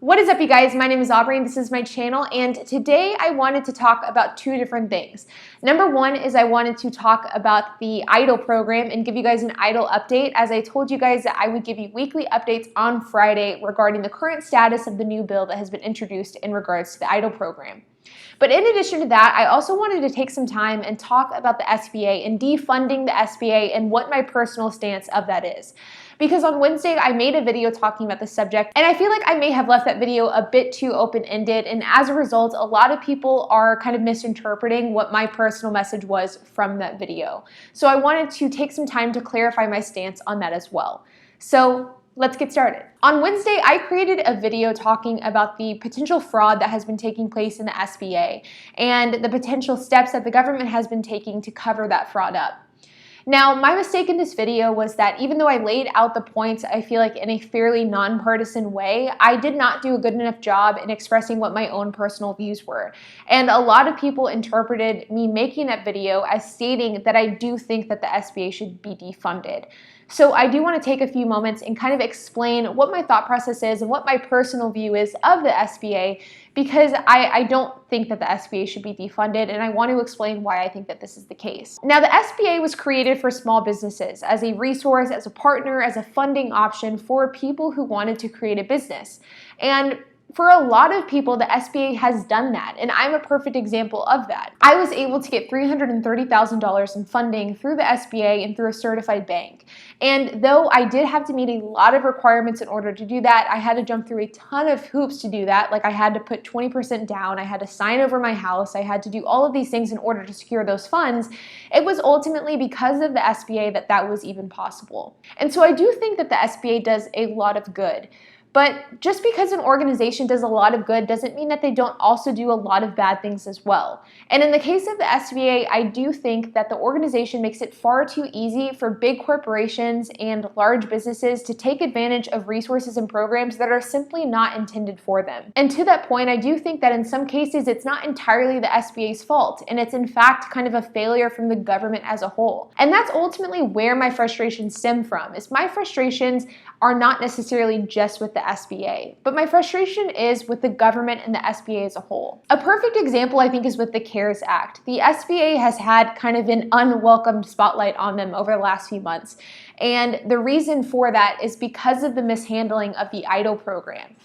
What is up, you guys? My name is Aubrey and this is my channel, and today I wanted to talk about two different things. Number one is I wanted to talk about the EIDL program and give you guys an EIDL update, as I told you guys that I would give you weekly updates on Friday regarding the current status of the new bill that has been introduced in regards to the EIDL program. But in addition to that, I also wanted to take some time and talk about the SBA and defunding the SBA and what my personal stance of that is. Because on Wednesday, I made a video talking about the subject, and I feel like I may have left that video a bit too open-ended, and as a result, a lot of people are kind of misinterpreting what my personal message was from that video. So I wanted to take some time to clarify my stance on that as well. So let's get started. On Wednesday, I created a video talking about the potential fraud that has been taking place in the SBA and the potential steps that the government has been taking to cover that fraud up. Now, my mistake in this video was that even though I laid out the points, I feel like in a fairly nonpartisan way, I did not do a good enough job in expressing what my own personal views were. And a lot of people interpreted me making that video as stating that I do think that the SBA should be defunded. So I do want to take a few moments and kind of explain what my thought process is and what my personal view is of the SBA, because I don't think that the SBA should be defunded, and I want to explain why I think that this is the case. Now, the SBA was created for small businesses as a resource, as a partner, as a funding option for people who wanted to create a business. And for a lot of people, the SBA has done that, and I'm a perfect example of that. I was able to get $330,000 in funding through the SBA and through a certified bank. And though I did have to meet a lot of requirements in order to do that, I had to jump through a ton of hoops to do that. Like, I had to put 20% down, I had to sign over my house, I had to do all of these things in order to secure those funds. It was ultimately because of the SBA that was even possible. And so I do think that the SBA does a lot of good. But just because an organization does a lot of good doesn't mean that they don't also do a lot of bad things as well. And in the case of the SBA, I do think that the organization makes it far too easy for big corporations and large businesses to take advantage of resources and programs that are simply not intended for them. And to that point, I do think that in some cases, it's not entirely the SBA's fault, and it's in fact kind of a failure from the government as a whole. And that's ultimately where my frustrations stem from, is my frustrations are not necessarily just with the SBA, but my frustration is with the government and the SBA as a whole. A perfect example, I think, is with the CARES Act. The SBA has had kind of an unwelcomed spotlight on them over the last few months, and the reason for that is because of the mishandling of the EIDL program.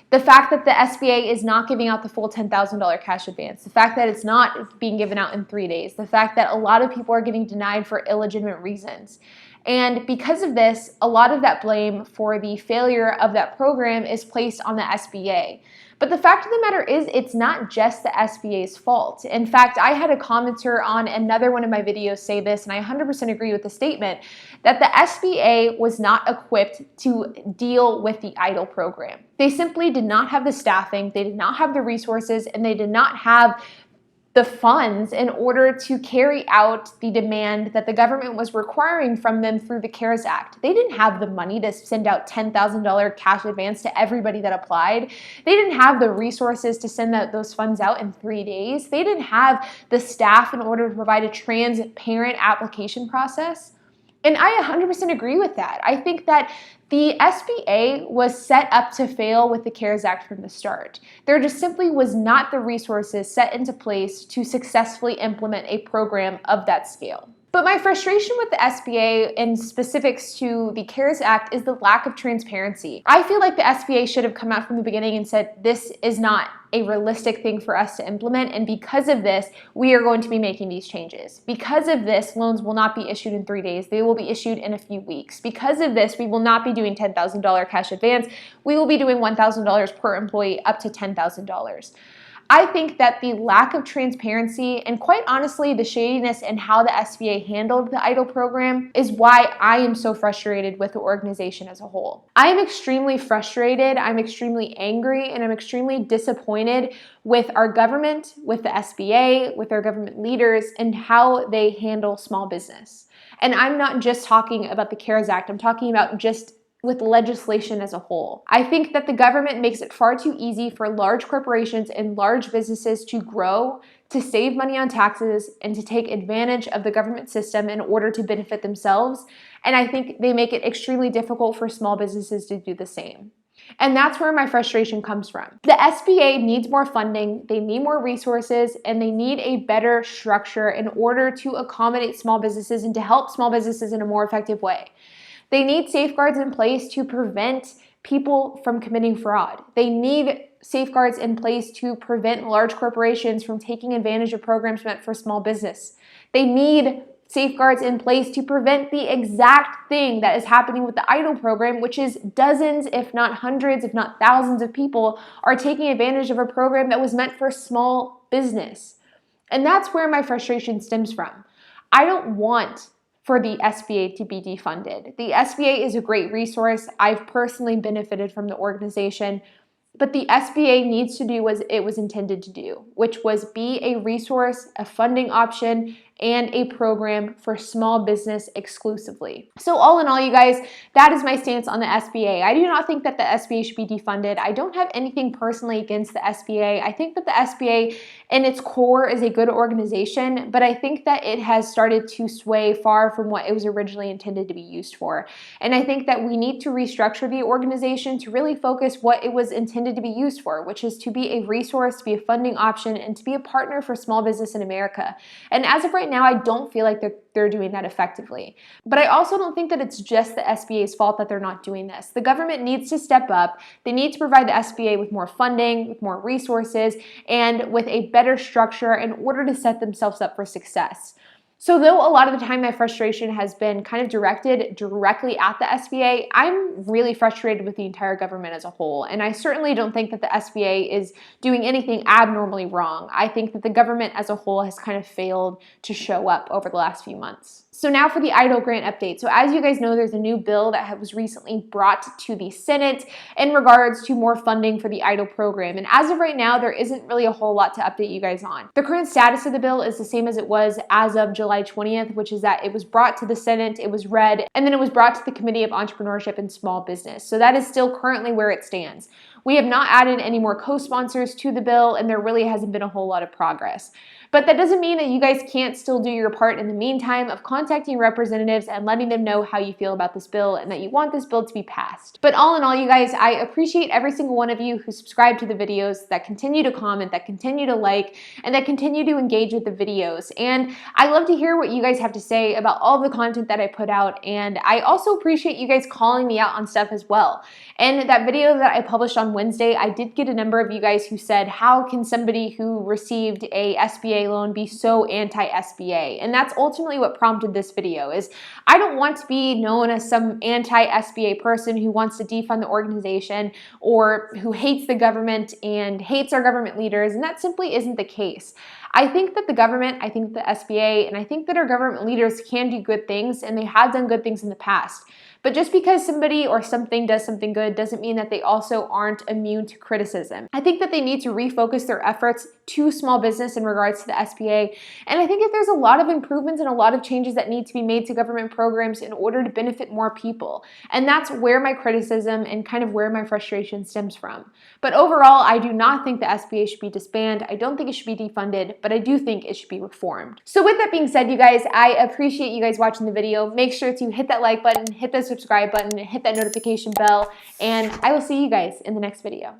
The fact that the SBA is not giving out the full $10,000 cash advance, the fact that it's not being given out in 3 days, the fact that a lot of people are getting denied for illegitimate reasons. And because of this, a lot of that blame for the failure of that program is placed on the SBA. But the fact of the matter is, it's not just the SBA's fault. In fact, I had a commenter on another one of my videos say this, and I 100% agree with the statement, that the SBA was not equipped to deal with the EIDL program. They simply did not have the staffing, they did not have the resources, and they did not have the funds in order to carry out the demand that the government was requiring from them through the CARES Act. They didn't have the money to send out $10,000 cash advance to everybody that applied. They didn't have the resources to send those funds out in 3 days. They didn't have the staff in order to provide a transparent application process. And I 100% agree with that. I think that the SBA was set up to fail with the CARES Act from the start. There just simply was not the resources set into place to successfully implement a program of that scale. But my frustration with the SBA in specifics to the CARES Act is the lack of transparency. I feel like the SBA should have come out from the beginning and said, this is not a realistic thing for us to implement, and because of this, we are going to be making these changes. Because of this, loans will not be issued in 3 days. They will be issued in a few weeks. Because of this, we will not be doing $10,000 cash advance. We will be doing $1,000 per employee up to $10,000. I think that the lack of transparency and, quite honestly, the shadiness in how the SBA handled the EIDL program is why I am so frustrated with the organization as a whole. I am extremely frustrated, I'm extremely angry, and I'm extremely disappointed with our government, with the SBA, with our government leaders, and how they handle small business. And I'm not just talking about the CARES Act, I'm talking about just with legislation as a whole. I think that the government makes it far too easy for large corporations and large businesses to grow, to save money on taxes, and to take advantage of the government system in order to benefit themselves. And I think they make it extremely difficult for small businesses to do the same. And that's where my frustration comes from. The SBA needs more funding, they need more resources, and they need a better structure in order to accommodate small businesses and to help small businesses in a more effective way. They need safeguards in place to prevent people from committing fraud. They need safeguards in place to prevent large corporations from taking advantage of programs meant for small business. They need safeguards in place to prevent the exact thing that is happening with the EIDL program, which is dozens, if not hundreds, if not thousands of people are taking advantage of a program that was meant for small business. And that's where my frustration stems from. I don't want for the SBA to be defunded. The SBA is a great resource. I've personally benefited from the organization, but the SBA needs to do what it was intended to do, which was be a resource, a funding option, and a program for small business exclusively. So all in all, you guys, that is my stance on the SBA. I do not think that the SBA should be defunded. I don't have anything personally against the SBA. I think that the SBA in its core is a good organization, but I think that it has started to sway far from what it was originally intended to be used for. And I think that we need to restructure the organization to really focus what it was intended to be used for, which is to be a resource, to be a funding option, and to be a partner for small business in America. And as of right now, I don't feel like they're doing that effectively. But I also don't think that it's just the SBA's fault that they're not doing this. The government needs to step up. They need to provide the SBA with more funding, with more resources, and with a better structure in order to set themselves up for success. So though a lot of the time my frustration has been kind of directed directly at the SBA, I'm really frustrated with the entire government as a whole. And I certainly don't think that the SBA is doing anything abnormally wrong. I think that the government as a whole has kind of failed to show up over the last few months. So now for the EIDL grant update. So as you guys know, there's a new bill that was recently brought to the Senate in regards to more funding for the EIDL program. And as of right now, there isn't really a whole lot to update you guys on. The current status of the bill is the same as it was as of July 20th, which is that it was brought to the Senate, it was read, and then it was brought to the Committee of Entrepreneurship and Small Business. So that is still currently where it stands. We have not added any more co-sponsors to the bill, and there really hasn't been a whole lot of progress. But that doesn't mean that you guys can't still do your part in the meantime of contacting representatives and letting them know how you feel about this bill and that you want this bill to be passed. But all in all, you guys, I appreciate every single one of you who subscribe to the videos, that continue to comment, that continue to like, and that continue to engage with the videos. And I love to hear what you guys have to say about all the content that I put out. And I also appreciate you guys calling me out on stuff as well. And that video that I published on Wednesday, I did get a number of you guys who said, how can somebody who received a SBA loan be so anti-SBA? And that's ultimately what prompted this video. Is I don't want to be known as some anti-SBA person who wants to defund the organization or who hates the government and hates our government leaders, and that simply isn't the case. I think that the government, I think the SBA, and I think that our government leaders can do good things, and they have done good things in the past. But just because somebody or something does something good doesn't mean that they also aren't immune to criticism. I think that they need to refocus their efforts to small business in regards to the SBA. And I think that there's a lot of improvements and a lot of changes that need to be made to government programs in order to benefit more people. And that's where my criticism and kind of where my frustration stems from. But overall, I do not think the SBA should be disbanded. I don't think it should be defunded, but I do think it should be reformed. So with that being said, you guys, I appreciate you guys watching the video. Make sure to hit that like button, hit that subscribe button, hit that notification bell, and I will see you guys in the next video.